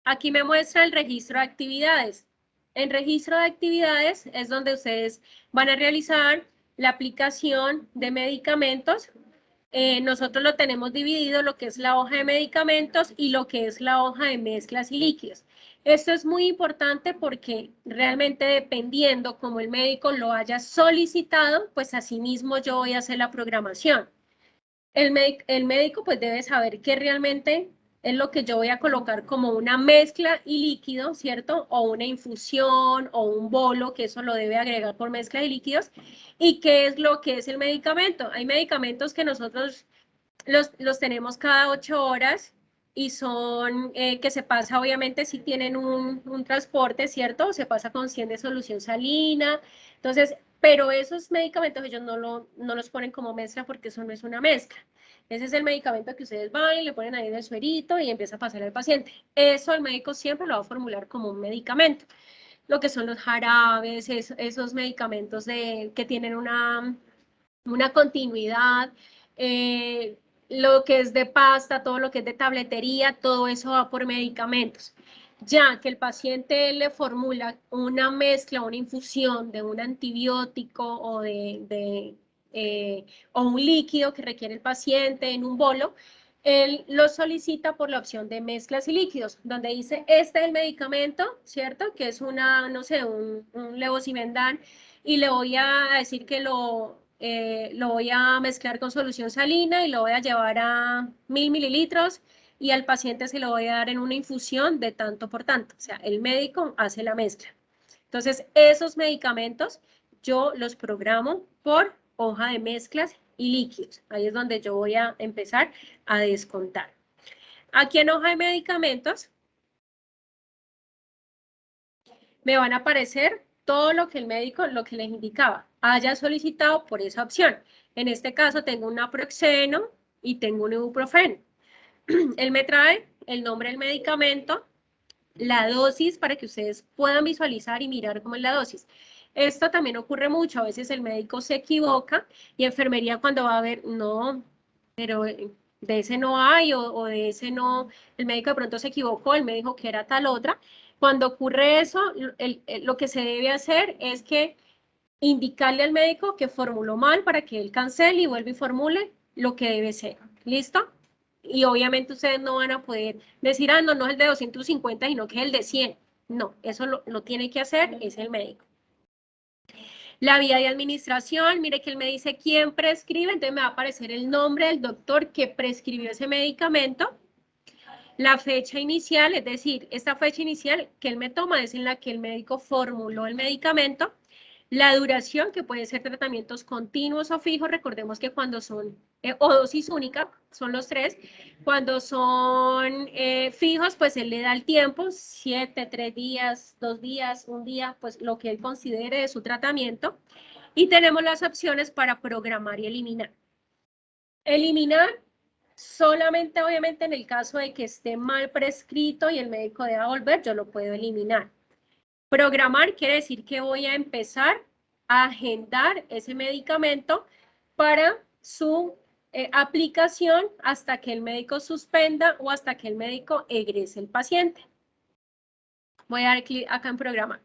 Aquí me muestra el registro de actividades. En registro de actividades es donde ustedes van a realizar la aplicación de medicamentos. Nosotros lo tenemos dividido, lo que es la hoja de medicamentos y lo que es la hoja de mezclas y líquidos. Esto es muy importante porque realmente dependiendo como el médico lo haya solicitado, pues asimismo yo voy a hacer la programación. El médico pues debe saber que realmente es lo que yo voy a colocar como una mezcla y líquido, ¿cierto? O una infusión o un bolo, que eso lo debe agregar por mezcla de líquidos. ¿Y qué es lo que es el medicamento? Hay medicamentos que nosotros los tenemos cada 8 horas y son que se pasa obviamente si tienen un transporte, ¿cierto? Se pasa con 100 de solución salina. Entonces, pero esos medicamentos ellos no los ponen como mezcla porque eso no es una mezcla. Ese es el medicamento que ustedes van y le ponen ahí en el suerito y empieza a pasar al paciente. Eso el médico siempre lo va a formular como un medicamento. Lo que son los jarabes, esos medicamentos que tienen una continuidad, lo que es de pasta, todo lo que es de tabletería, todo eso va por medicamentos. Ya que el paciente le formula una mezcla, una infusión de un antibiótico o un líquido que requiere el paciente en un bolo, él lo solicita por la opción de mezclas y líquidos, donde dice, este es el medicamento, ¿cierto? Que es no sé, un levosimendan, y le voy a decir que lo voy a mezclar con solución salina y lo voy a llevar a 1000 mililitros y al paciente se lo voy a dar en una infusión de tanto por tanto. O sea, el médico hace la mezcla. Entonces, esos medicamentos yo los programo por hoja de mezclas y líquidos. Ahí es donde yo voy a empezar a descontar. Aquí en hoja de medicamentos me van a aparecer todo lo que el médico, lo que les indicaba, haya solicitado por esa opción. En este caso tengo un naproxeno y tengo un ibuprofeno. Él me trae el nombre del medicamento, la dosis para que ustedes puedan visualizar y mirar cómo es la dosis. Esto también ocurre mucho, a veces el médico se equivoca y enfermería cuando va a ver, no, pero de ese no hay o de ese no, el médico de pronto se equivocó, él me dijo que era tal otra. Cuando ocurre eso, lo que se debe hacer es que indicarle al médico que formuló mal para que él cancele y vuelva y formule lo que debe ser. ¿Listo? Y obviamente ustedes no van a poder decir, ah, no, no es el de 250, sino que es el de 100. No, eso lo tiene que hacer es el médico. La vía de administración, mire que él me dice quién prescribe, entonces me va a aparecer el nombre del doctor que prescribió ese medicamento. La fecha inicial, es decir, esta fecha inicial que él me toma es en la que el médico formuló el medicamento. La duración, que puede ser tratamientos continuos o fijos, recordemos que cuando son, o dosis única, son los 3, cuando son fijos, pues él le da el tiempo, 7, 3 días, 2 días, 1 día, pues lo que él considere de su tratamiento. Y tenemos las opciones para programar y eliminar. Eliminar solamente, obviamente, en el caso de que esté mal prescrito y el médico deba volver, yo lo puedo eliminar. Programar quiere decir que voy a empezar a agendar ese medicamento para su aplicación hasta que el médico suspenda o hasta que el médico egrese el paciente. Voy a dar clic acá en programar.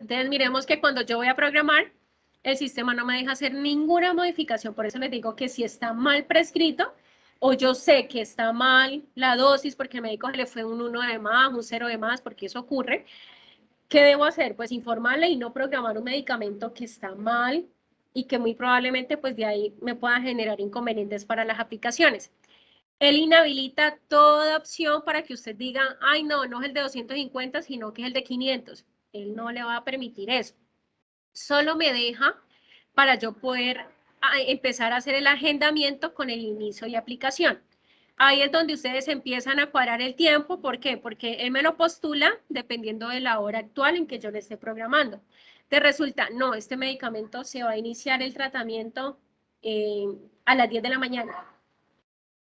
Entonces miremos que cuando yo voy a programar, el sistema no me deja hacer ninguna modificación. Por eso les digo que si está mal prescrito, o yo sé que está mal la dosis porque el médico le fue un 1 de más, un 0 de más, porque eso ocurre, ¿qué debo hacer? Pues informarle y no programar un medicamento que está mal y que muy probablemente pues de ahí me pueda generar inconvenientes para las aplicaciones. Él inhabilita toda opción para que usted diga, ay no, no es el de 250, sino que es el de 500. Él no le va a permitir eso. Solo me deja para yo poder empezar a hacer el agendamiento con el inicio y aplicación. Ahí es donde ustedes empiezan a cuadrar el tiempo. ¿Por qué? Porque él me lo postula dependiendo de la hora actual en que yo le esté programando. Te resulta, no, este medicamento se va a iniciar el tratamiento a las 10 de la mañana.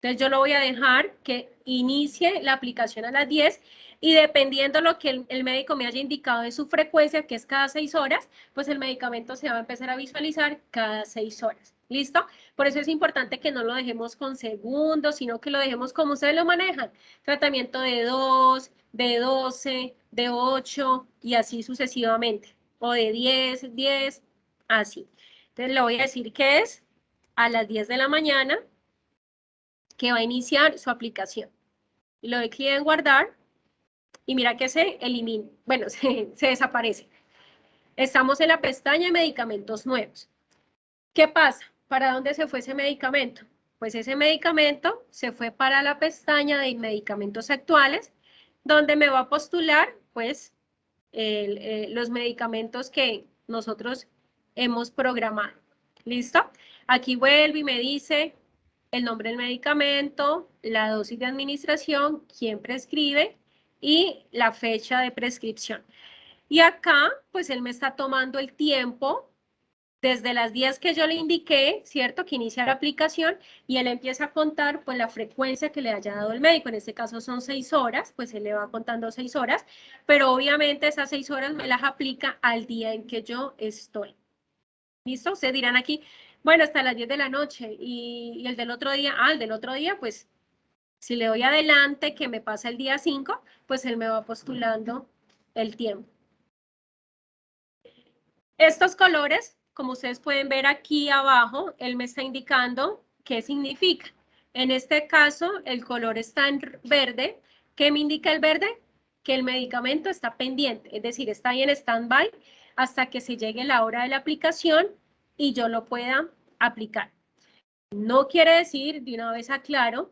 Entonces yo lo voy a dejar que inicie la aplicación a las 10 y dependiendo lo que el médico me haya indicado de su frecuencia, que es cada 6 horas, pues el medicamento se va a empezar a visualizar cada 6 horas. ¿Listo? Por eso es importante que no lo dejemos con segundos, sino que lo dejemos como ustedes lo manejan. Tratamiento de 2, de 12, de 8 y así sucesivamente. O de 10, 10, así. Entonces le voy a decir que es a las 10 de la mañana que va a iniciar su aplicación. Le doy clic en guardar y mira que se elimina, bueno, se desaparece. Estamos en la pestaña de medicamentos nuevos. ¿Qué pasa? ¿Para dónde se fue ese medicamento? Pues ese medicamento se fue para la pestaña de medicamentos actuales, donde me va a postular, pues, los medicamentos que nosotros hemos programado. ¿Listo? Aquí vuelvo y me dice el nombre del medicamento, la dosis de administración, quién prescribe y la fecha de prescripción. Y acá, pues, él me está tomando el tiempo desde las 10 que yo le indiqué, ¿cierto? Que inicia la aplicación y él empieza a contar pues la frecuencia que le haya dado el médico. En este caso son 6 horas, pues él le va contando 6 horas, pero obviamente esas 6 horas me las aplica al día en que yo estoy. ¿Listo? Ustedes dirán aquí, bueno, hasta las 10 de la noche y el del otro día, el del otro día, pues si le doy adelante que me pasa el día 5, pues él me va postulando el tiempo. Estos colores, como ustedes pueden ver aquí abajo, él me está indicando qué significa. En este caso, el color está en verde. ¿Qué me indica el verde? Que el medicamento está pendiente, es decir, está ahí en stand-by hasta que se llegue la hora de la aplicación y yo lo pueda aplicar. No quiere decir, de una vez aclaro,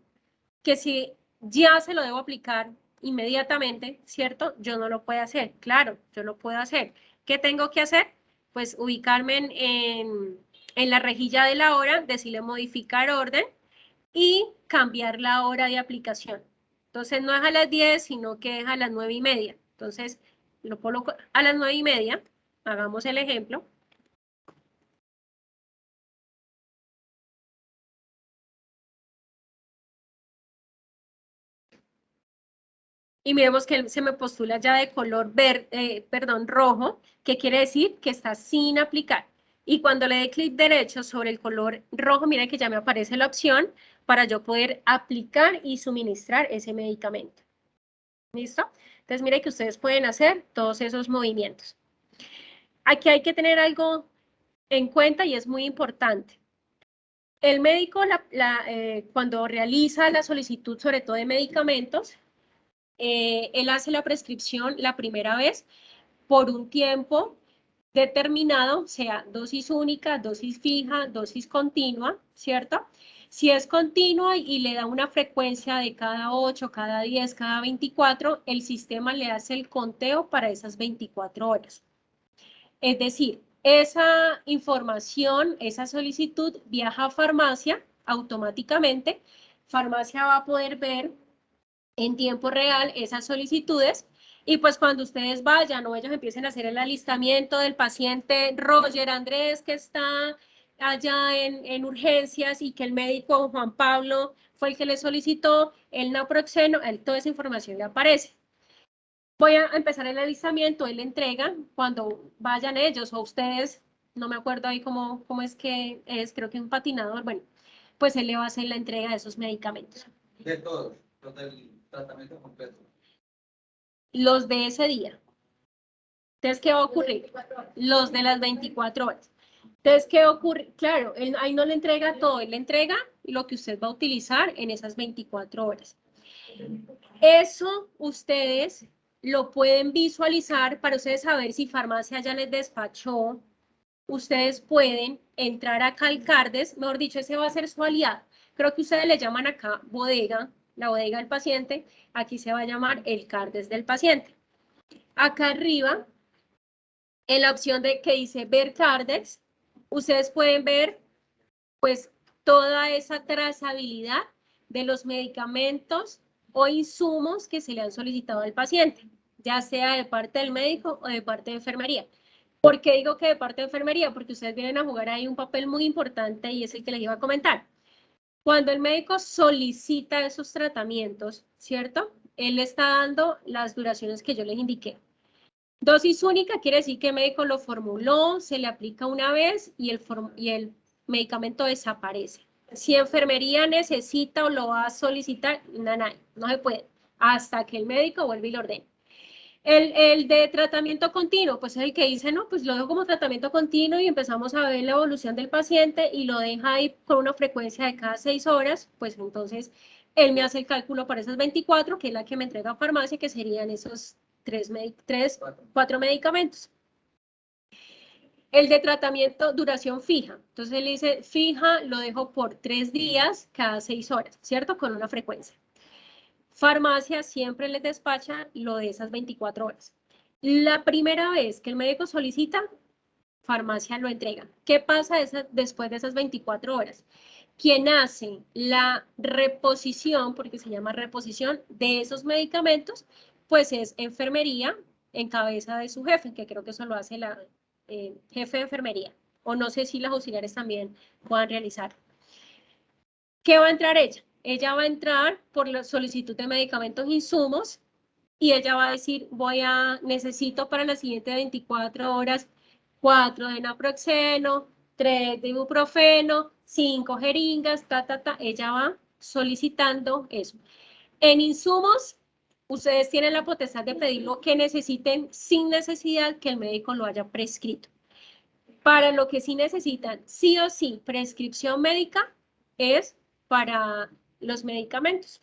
que si ya se lo debo aplicar inmediatamente, ¿cierto? Yo no lo puedo hacer. Claro, yo lo puedo hacer. ¿Qué tengo que hacer? Pues ubicarme en la rejilla de la hora, decirle modificar orden y cambiar la hora de aplicación. Entonces no es a las 10, sino que es a las 9:30. Entonces lo coloco a las 9:30, hagamos el ejemplo. Y miremos que se me postula ya de color verde, rojo, que quiere decir que está sin aplicar. Y cuando le dé clic derecho sobre el color rojo, miren que ya me aparece la opción para yo poder aplicar y suministrar ese medicamento. ¿Listo? Entonces, miren que ustedes pueden hacer todos esos movimientos. Aquí hay que tener algo en cuenta y es muy importante. El médico, cuando realiza la solicitud, sobre todo de medicamentos, él hace la prescripción la primera vez por un tiempo determinado, sea dosis única, dosis fija, dosis continua, ¿cierto? Si es continua y le da una frecuencia de cada 8, cada 10, cada 24, el sistema le hace el conteo para esas 24 horas. Es decir, esa información, esa solicitud viaja a farmacia automáticamente. Farmacia va a poder ver en tiempo real esas solicitudes y pues cuando ustedes vayan o ellos empiecen a hacer el alistamiento del paciente Roger Andrés que está allá en urgencias y que el médico Juan Pablo fue el que le solicitó el naproxeno, toda esa información le aparece. Voy a empezar el alistamiento, él le entrega cuando vayan ellos o ustedes, no me acuerdo ahí cómo es que es, creo que un patinador, bueno, pues él le va a hacer la entrega de esos medicamentos. De todos, del tratamiento completo. Los de ese día. Entonces, ¿qué va a ocurrir? Los de las 24 horas. Entonces, ¿qué ocurre? Claro, él ahí no le entrega todo, él le entrega lo que usted va a utilizar en esas 24 horas. Eso ustedes lo pueden visualizar para ustedes saber si farmacia ya les despachó. Ustedes pueden entrar acá al CARDES, mejor dicho, ese va a ser su aliado. Creo que ustedes le llaman acá bodega, la bodega del paciente, aquí se va a llamar el CARDES del paciente. Acá arriba, en la opción de que dice ver CARDES, ustedes pueden ver pues toda esa trazabilidad de los medicamentos o insumos que se le han solicitado al paciente, ya sea de parte del médico o de parte de enfermería. ¿Por qué digo que de parte de enfermería? Porque ustedes vienen a jugar ahí un papel muy importante y es el que les iba a comentar. Cuando el médico solicita esos tratamientos, ¿cierto? Él le está dando las duraciones que yo les indiqué. Dosis única quiere decir que el médico lo formuló, se le aplica una vez y el medicamento desaparece. Si enfermería necesita o lo va a solicitar, no se puede, hasta que el médico vuelva y lo ordene. El de tratamiento continuo, pues es el que dice, no, pues lo dejo como tratamiento continuo y empezamos a ver la evolución del paciente y lo deja ahí con una frecuencia de cada 6 horas, pues entonces él me hace el cálculo para esas 24, que es la que me entrega farmacia, que serían esos 4 medicamentos. El de tratamiento, duración fija. Entonces él dice, fija, lo dejo por 3 días cada 6 horas, ¿cierto? Con una frecuencia. Farmacia siempre les despacha lo de esas 24 horas. La primera vez que el médico solicita, farmacia lo entrega. ¿Qué pasa después de esas 24 horas? Quien hace la reposición, porque se llama reposición, de esos medicamentos, pues es enfermería en cabeza de su jefe, que creo que eso lo hace la jefe de enfermería. O no sé si las auxiliares también puedan realizar. ¿Qué va a entrar ella? Ella va a entrar por la solicitud de medicamentos e insumos y ella va a decir, necesito para las siguientes 24 horas 4 de naproxeno, 3 de ibuprofeno, 5 jeringas, ella va solicitando eso. En insumos, ustedes tienen la potestad de pedir lo que necesiten sin necesidad que el médico lo haya prescrito. Para lo que sí necesitan, sí o sí, prescripción médica, es para los medicamentos.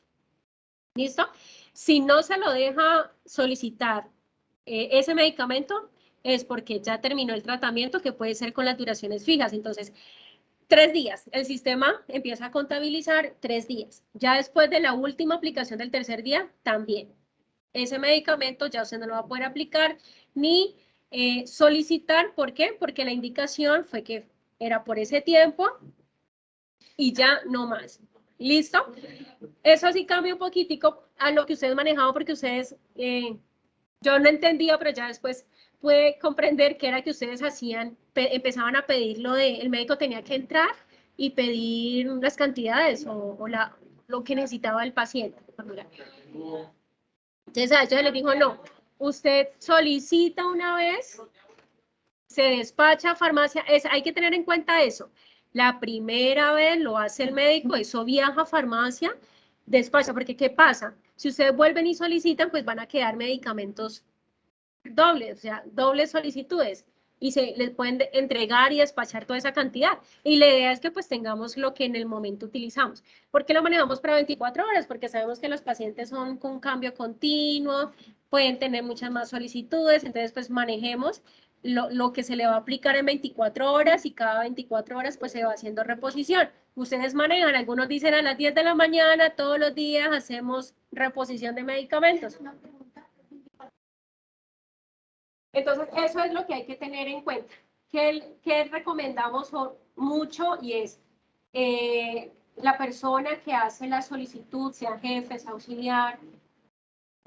¿Listo? Si no se lo deja solicitar ese medicamento, es porque ya terminó el tratamiento, que puede ser con las duraciones fijas. Entonces, 3 días. El sistema empieza a contabilizar 3 días. Ya después de la última aplicación del tercer día, también. Ese medicamento ya usted no lo va a poder aplicar ni solicitar. ¿Por qué? Porque la indicación fue que era por ese tiempo y ya no más. ¿Listo? Eso sí cambia un poquitico a lo que ustedes manejaban, porque ustedes, yo no entendía, pero ya después pude comprender que era que ustedes empezaban a pedir el médico tenía que entrar y pedir las cantidades o lo que necesitaba el paciente. Entonces a ellos les dijo, no, usted solicita una vez, se despacha a farmacia, hay que tener en cuenta eso. La primera vez lo hace el médico, eso viaja a farmacia, despacha, porque ¿qué pasa? Si ustedes vuelven y solicitan, pues van a quedar medicamentos dobles, o sea, dobles solicitudes, y se les pueden entregar y despachar toda esa cantidad. Y la idea es que pues tengamos lo que en el momento utilizamos. ¿Por qué lo manejamos para 24 horas? Porque sabemos que los pacientes son con cambio continuo, pueden tener muchas más solicitudes, entonces pues manejemos lo que se le va a aplicar en 24 horas y cada 24 horas pues se va haciendo reposición. Ustedes manejan, algunos dicen a las 10 de la mañana, todos los días hacemos reposición de medicamentos. Entonces, eso es lo que hay que tener en cuenta. ¿Qué recomendamos mucho? Y es la persona que hace la solicitud, sea jefe, sea auxiliar,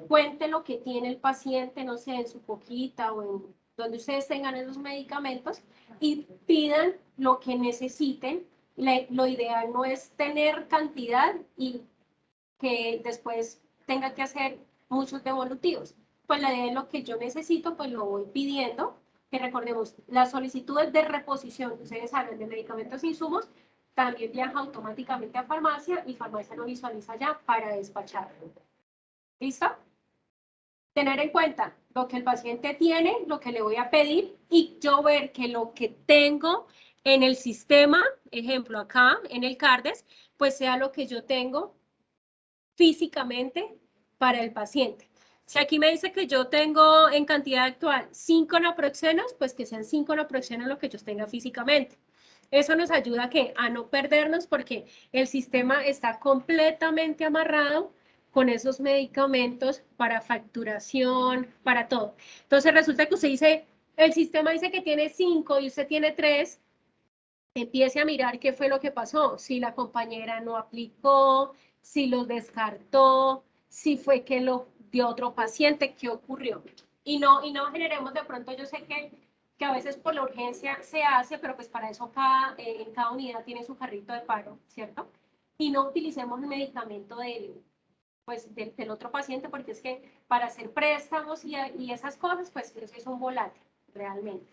cuente lo que tiene el paciente, no sé, en su coquita o en donde ustedes tengan esos medicamentos y pidan lo que necesiten. Lo ideal no es tener cantidad y que después tenga que hacer muchos devolutivos. Pues la idea de lo que yo necesito, pues lo voy pidiendo, que recordemos, las solicitudes de reposición, ustedes hablan de medicamentos e insumos, también viaja automáticamente a farmacia y farmacia lo visualiza ya para despachar. ¿Listo? Tener en cuenta lo que el paciente tiene, lo que le voy a pedir y yo ver que lo que tengo en el sistema, ejemplo acá en el CARDES, pues sea lo que yo tengo físicamente para el paciente. Si aquí me dice que yo tengo en cantidad actual 5 naproxenos, pues que sean 5 naproxenos lo que yo tenga físicamente. Eso nos ayuda a no perdernos porque el sistema está completamente amarrado con esos medicamentos para facturación, para todo. Entonces resulta que usted dice, el sistema dice que tiene 5 y usted tiene 3, empiece a mirar qué fue lo que pasó, si la compañera no aplicó, si los descartó, si fue que lo dio otro paciente, qué ocurrió. Y no generemos de pronto, yo sé que a veces por la urgencia se hace, pero pues para eso en cada unidad tiene su carrito de paro, ¿cierto? Y no utilicemos el medicamento del otro paciente, porque es que para hacer préstamos y esas cosas, pues eso es un volátil, realmente.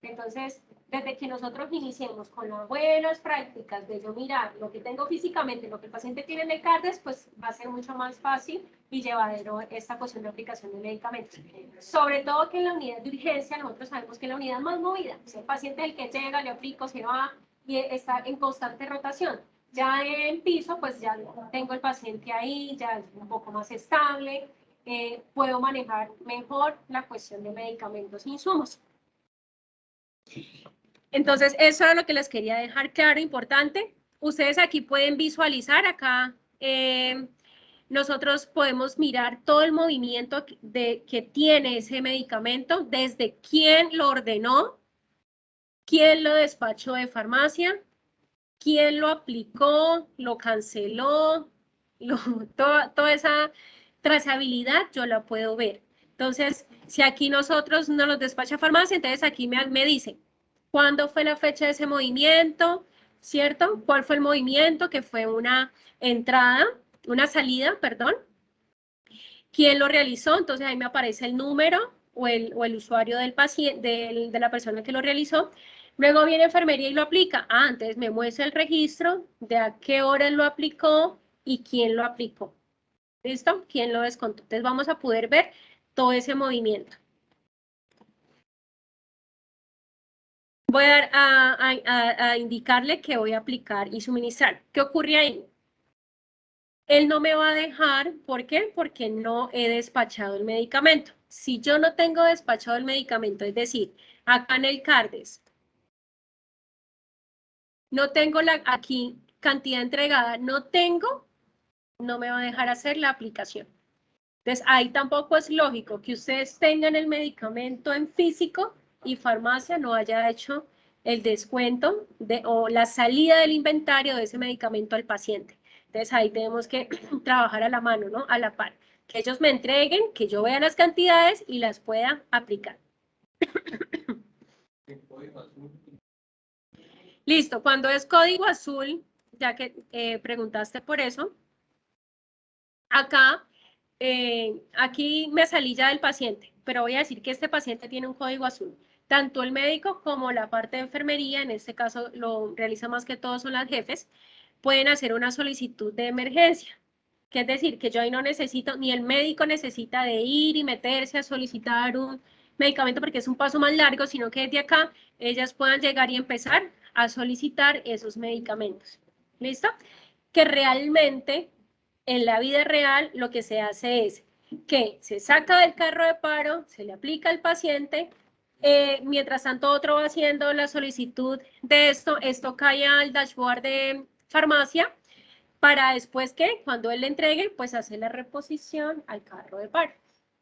Entonces, desde que nosotros iniciemos con las buenas prácticas de yo mirar lo que tengo físicamente, lo que el paciente tiene en el CARDES, pues va a ser mucho más fácil y llevadero esta cuestión de aplicación de medicamentos. Sobre todo que en la unidad de urgencia, nosotros sabemos que es la unidad más movida. Si el paciente es el que llega, le aplico, se va y está en constante rotación. Ya en piso, pues ya tengo el paciente ahí, ya es un poco más estable, puedo manejar mejor la cuestión de medicamentos e insumos. Entonces, eso era lo que les quería dejar claro, importante. Ustedes aquí pueden visualizar, acá nosotros podemos mirar todo el movimiento que tiene ese medicamento, desde quién lo ordenó, quién lo despachó de farmacia, quién lo aplicó, lo canceló, toda esa trazabilidad yo la puedo ver. Entonces, si aquí nosotros no los despacha farmacia, entonces aquí me dicen cuándo fue la fecha de ese movimiento, ¿cierto? ¿Cuál fue el movimiento? Que fue una salida, perdón. ¿Quién lo realizó? Entonces ahí me aparece el número o el usuario del paciente, de la persona que lo realizó. Luego viene enfermería y lo aplica. Entonces me muestra el registro de a qué hora lo aplicó y quién lo aplicó. ¿Listo? ¿Quién lo descontó? Entonces vamos a poder ver todo ese movimiento. Voy a indicarle que voy a aplicar y suministrar. ¿Qué ocurre ahí? Él no me va a dejar, ¿por qué? Porque no he despachado el medicamento. Si yo no tengo despachado el medicamento, es decir, acá en el CARDES, no tengo aquí cantidad entregada, no me va a dejar hacer la aplicación. Entonces, ahí tampoco es lógico que ustedes tengan el medicamento en físico y farmacia no haya hecho el descuento o la salida del inventario de ese medicamento al paciente. Entonces, ahí tenemos que trabajar a la mano, ¿no? A la par. Que ellos me entreguen, que yo vea las cantidades y las pueda aplicar. Listo, cuando es código azul, ya que preguntaste por eso, acá, aquí me salí ya del paciente, pero voy a decir que este paciente tiene un código azul. Tanto el médico como la parte de enfermería, en este caso lo realiza más que todo son las jefes, pueden hacer una solicitud de emergencia. Que es decir, que yo ahí no necesito, ni el médico necesita de ir y meterse a solicitar un medicamento porque es un paso más largo, sino que desde acá ellas puedan llegar y empezar a solicitar esos medicamentos. ¿Listo? Que realmente en la vida real lo que se hace es que se saca del carro de paro, se le aplica al paciente, mientras tanto otro va haciendo la solicitud de esto cae al dashboard de farmacia, para después que cuando él le entregue, pues hacer la reposición al carro de paro,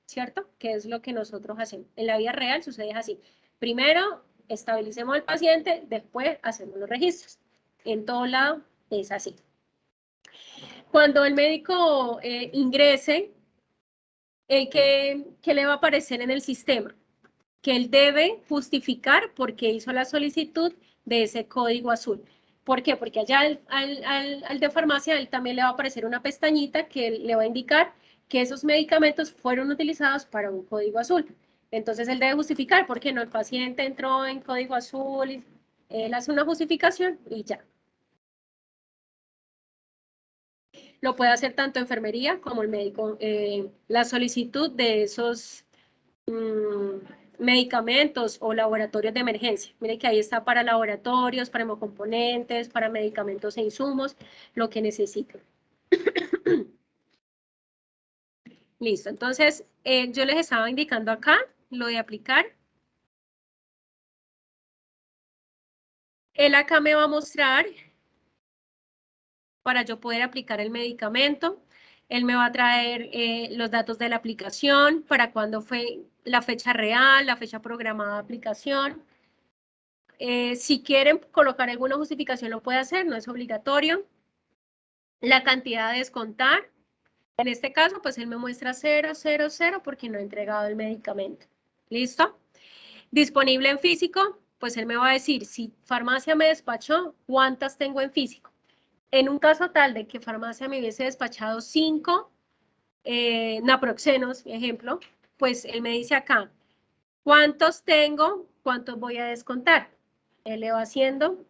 ¿cierto? Que es lo que nosotros hacemos. En la vida real sucede así. Primero estabilicemos al paciente, después hacemos los registros. En todo lado es así. Cuando el médico ingrese, ¿qué le va a aparecer en el sistema? Que él debe justificar por qué hizo la solicitud de ese código azul. ¿Por qué? Porque allá al de farmacia él también le va a aparecer una pestañita que le va a indicar que esos medicamentos fueron utilizados para un código azul. Entonces él debe justificar por qué no, el paciente entró en código azul, él hace una justificación y ya. Lo puede hacer tanto enfermería como el médico. La solicitud de esos medicamentos o laboratorios de emergencia. Mire que ahí está para laboratorios, para hemocomponentes, para medicamentos e insumos, lo que necesiten. Listo, entonces yo les estaba indicando acá lo de aplicar. Él acá me va a mostrar para yo poder aplicar el medicamento. Él me va a traer los datos de la aplicación, para cuándo fue la fecha real, la fecha programada de aplicación. Si quieren colocar alguna justificación lo puede hacer, no es obligatorio. La cantidad de descontar, en este caso, pues él me muestra 000 porque no he entregado el medicamento. ¿Listo? Disponible en físico, pues él me va a decir, si farmacia me despachó, ¿cuántas tengo en físico? En un caso tal de que farmacia me hubiese despachado 5 naproxenos, ejemplo, pues él me dice acá, ¿Cuántos tengo? ¿Cuántos voy a descontar? Él le va haciendo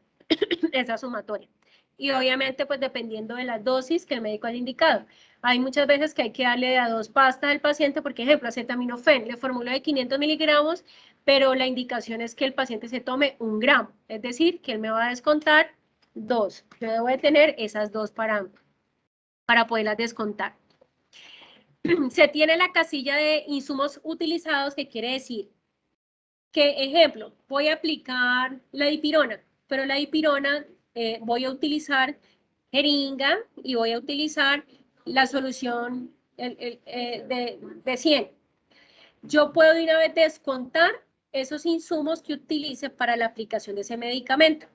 esa sumatoria. Y obviamente, pues dependiendo de la dosis que el médico haya indicado. Hay muchas veces que hay que darle a 2 pastas al paciente, por ejemplo, acetaminofén, le formulo de 500 miligramos, pero la indicación es que el paciente se tome 1 gramo. Es decir, que él me va a descontar 2. Yo debo de tener esas 2 para poderlas descontar. Se tiene la casilla de insumos utilizados, que quiere decir que, ejemplo, voy a aplicar la dipirona, pero la dipirona voy a utilizar jeringa y voy a utilizar la solución de 100. Yo puedo de una vez descontar esos insumos que utilice para la aplicación de ese medicamento.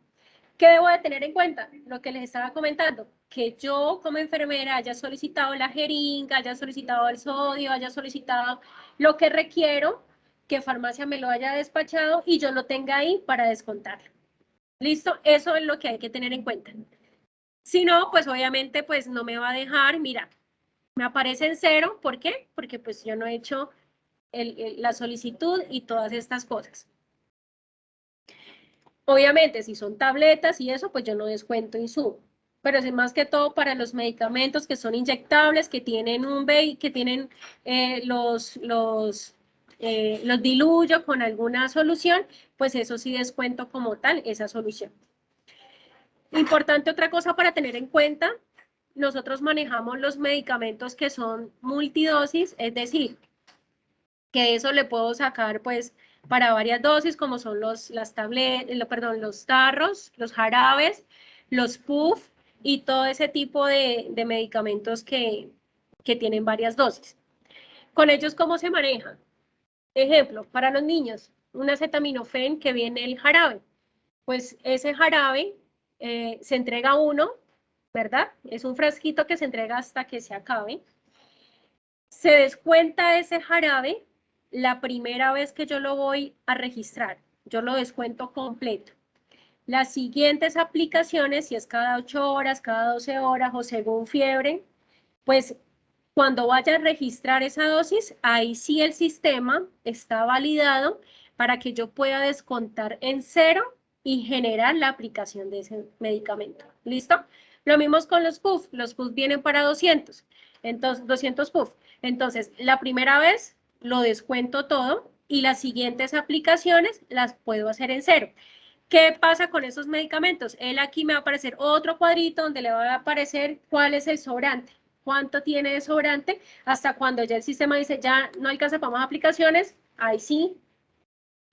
¿Qué debo de tener en cuenta? Lo que les estaba comentando, que yo como enfermera haya solicitado la jeringa, haya solicitado el sodio, haya solicitado lo que requiero, que farmacia me lo haya despachado y yo lo tenga ahí para descontarlo. ¿Listo? Eso es lo que hay que tener en cuenta. Si no, pues obviamente pues no me va a dejar, mira, me aparece en 0, ¿por qué? Porque pues yo no he hecho la solicitud y todas estas cosas. Obviamente, si son tabletas y eso, pues yo no descuento insumo. Pero es más que todo para los medicamentos que son inyectables, que tienen un que tienen los diluyo con alguna solución, pues eso sí descuento como tal esa solución. Importante otra cosa para tener en cuenta, nosotros manejamos los medicamentos que son multidosis, es decir, que eso le puedo sacar pues para varias dosis, como son los tarros, los jarabes, los puff y todo ese tipo de medicamentos que tienen varias dosis. Con ellos, ¿cómo se maneja? Ejemplo, para los niños, un acetaminofén que viene el jarabe. Pues ese jarabe se entrega uno, ¿verdad? Es un frasquito que se entrega hasta que se acabe. Se descuenta ese jarabe la primera vez que yo lo voy a registrar. Yo lo descuento completo. Las siguientes aplicaciones, si es cada 8 horas, cada 12 horas o según fiebre, pues cuando vaya a registrar esa dosis, ahí sí el sistema está validado para que yo pueda descontar en 0 y generar la aplicación de ese medicamento. ¿Listo? Lo mismo con los puff. Los puff vienen para 200. Entonces, 200 puff. Entonces, la primera vez lo descuento todo y las siguientes aplicaciones las puedo hacer en 0. ¿Qué pasa con esos medicamentos? Él aquí me va a aparecer otro cuadrito donde le va a aparecer cuál es el sobrante, cuánto tiene de sobrante, hasta cuando ya el sistema dice ya no alcanza para más aplicaciones, ahí sí,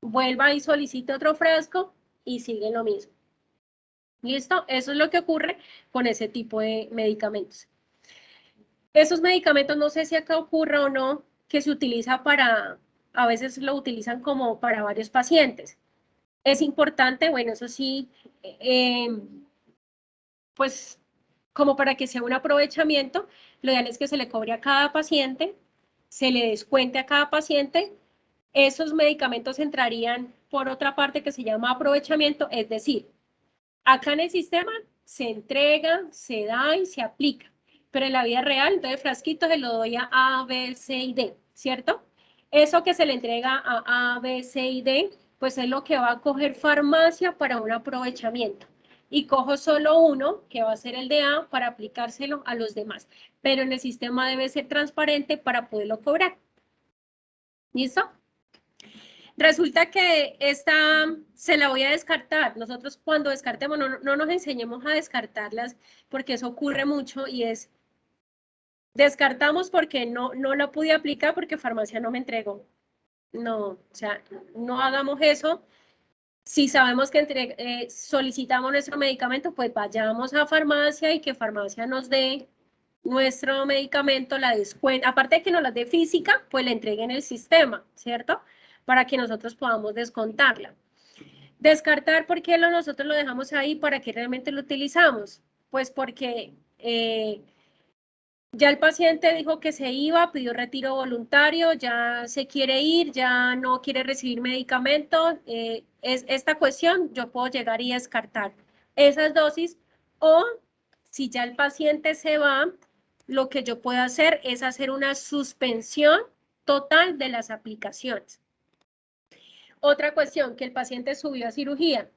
vuelva y solicite otro frasco y sigue lo mismo. ¿Listo? Eso es lo que ocurre con ese tipo de medicamentos. Esos medicamentos, no sé si acá ocurre o no, que se utiliza a veces lo utilizan como para varios pacientes. Es importante, bueno, eso sí, pues como para que sea un aprovechamiento, lo ideal es que se le cobre a cada paciente, se le descuente a cada paciente. Esos medicamentos entrarían por otra parte que se llama aprovechamiento, es decir, acá en el sistema se entrega, se da y se aplica, pero en la vida real, entonces frasquito se lo doy a B, C y D, ¿cierto? Eso que se le entrega a B, C y D, pues es lo que va a coger farmacia para un aprovechamiento. Y cojo solo uno, que va a ser el de A, para aplicárselo a los demás. Pero en el sistema debe ser transparente para poderlo cobrar. ¿Listo? Resulta que esta se la voy a descartar. Nosotros cuando descartemos no nos enseñemos a descartarlas porque eso ocurre mucho y es descartamos porque no la pude aplicar porque farmacia no me entregó. No, o sea, no hagamos eso. Si sabemos que solicitamos nuestro medicamento, pues vayamos a farmacia y que farmacia nos dé nuestro medicamento, la descuenta, aparte de que nos la dé física, pues le entreguen el sistema, ¿cierto? Para que nosotros podamos descontarla. Descartar, ¿por qué nosotros lo dejamos ahí? ¿Para qué realmente lo utilizamos? Pues porque ya el paciente dijo que se iba, pidió retiro voluntario, ya se quiere ir, ya no quiere recibir medicamento. Es esta cuestión, yo puedo llegar y descartar esas dosis o si ya el paciente se va, lo que yo puedo hacer es hacer una suspensión total de las aplicaciones. Otra cuestión, que el paciente subió a cirugía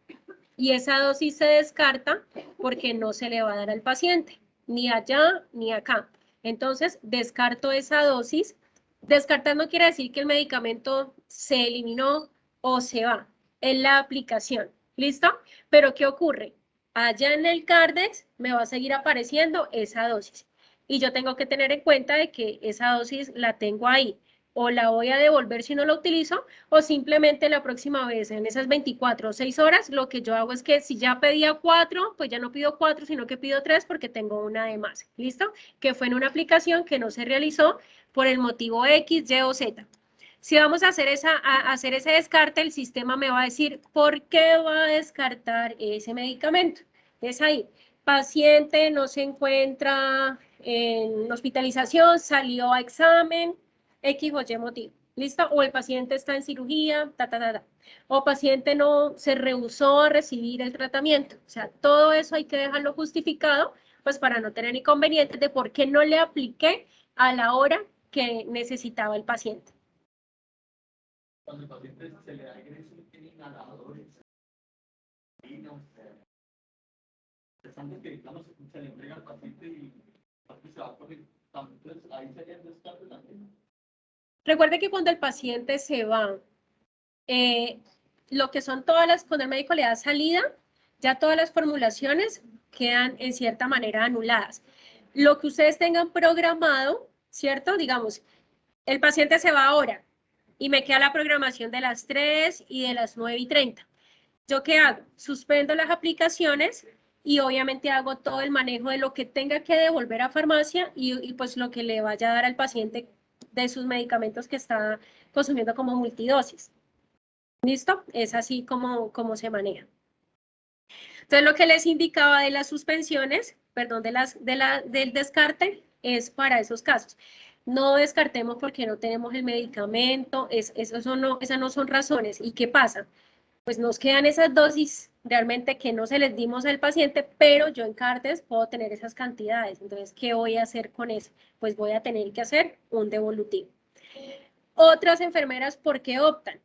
y esa dosis se descarta porque no se le va a dar al paciente, ni allá ni acá. Entonces, descarto esa dosis. Descartar no quiere decir que el medicamento se eliminó o se va, es la aplicación, ¿listo? Pero ¿qué ocurre? Allá en el Cardex me va a seguir apareciendo esa dosis y yo tengo que tener en cuenta de que esa dosis la tengo ahí, o la voy a devolver si no la utilizo, o simplemente la próxima vez, en esas 24 o 6 horas, lo que yo hago es que si ya pedía 4, pues ya no pido 4, sino que pido 3 porque tengo una de más, ¿listo? Que fue en una aplicación que no se realizó por el motivo X, Y o Z. Si vamos a hacer, hacer ese descarte, el sistema me va a decir por qué va a descartar ese medicamento. Es ahí, paciente no se encuentra en hospitalización, salió a examen, X o Y motivo, ¿listo? O el paciente está en cirugía, o paciente no se rehusó a recibir el tratamiento. O sea, todo eso hay que dejarlo justificado, pues para no tener inconvenientes de por qué no le apliqué a la hora que necesitaba el paciente. Cuando el paciente se le da ingreso en inhaladores, que digamos, se le entrega al paciente y se va por el entonces ahí sería el descarte también. Recuerde que cuando el paciente se va, lo que son todas las, cuando el médico le da salida, ya todas las formulaciones quedan en cierta manera anuladas. Lo que ustedes tengan programado, ¿cierto? Digamos, el paciente se va ahora y me queda la programación de las 3 y de las 9:30. ¿Yo qué hago? Suspendo las aplicaciones y obviamente hago todo el manejo de lo que tenga que devolver a farmacia y pues lo que le vaya a dar al paciente de sus medicamentos que está consumiendo como multidosis. ¿Listo? Es así como se maneja. Entonces, lo que les indicaba de las suspensiones, perdón, del descarte, es para esos casos. No descartemos porque no tenemos el medicamento, esas no son razones. ¿Y qué pasa? Pues nos quedan esas dosis realmente que no se les dimos al paciente, pero yo en Cartes puedo tener esas cantidades. Entonces, ¿qué voy a hacer con eso? Pues voy a tener que hacer un devolutivo. Otras enfermeras, ¿por qué optan?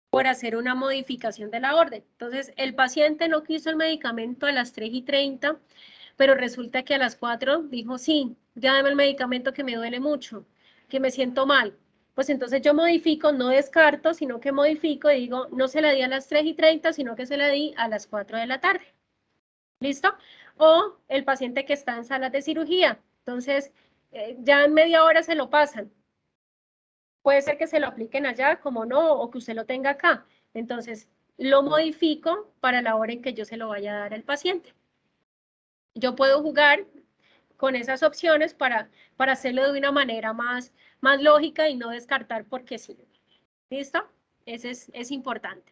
Por hacer una modificación de la orden. Entonces, el paciente no quiso el medicamento a las 3:30, pero resulta que a las 4 dijo, sí, ya dame el medicamento que me duele mucho, que me siento mal. Pues entonces yo modifico, no descarto, sino que modifico y digo, no se la di a las 3:30, sino que se la di a las 4 de la tarde. ¿Listo? O el paciente que está en salas de cirugía. Entonces, ya en media hora se lo pasan. Puede ser que se lo apliquen allá, como no, o que usted lo tenga acá. Entonces, lo modifico para la hora en que yo se lo vaya a dar al paciente. Yo puedo jugar con esas opciones para hacerlo de una manera más lógica y no descartar porque sí. ¿Listo? Ese es importante.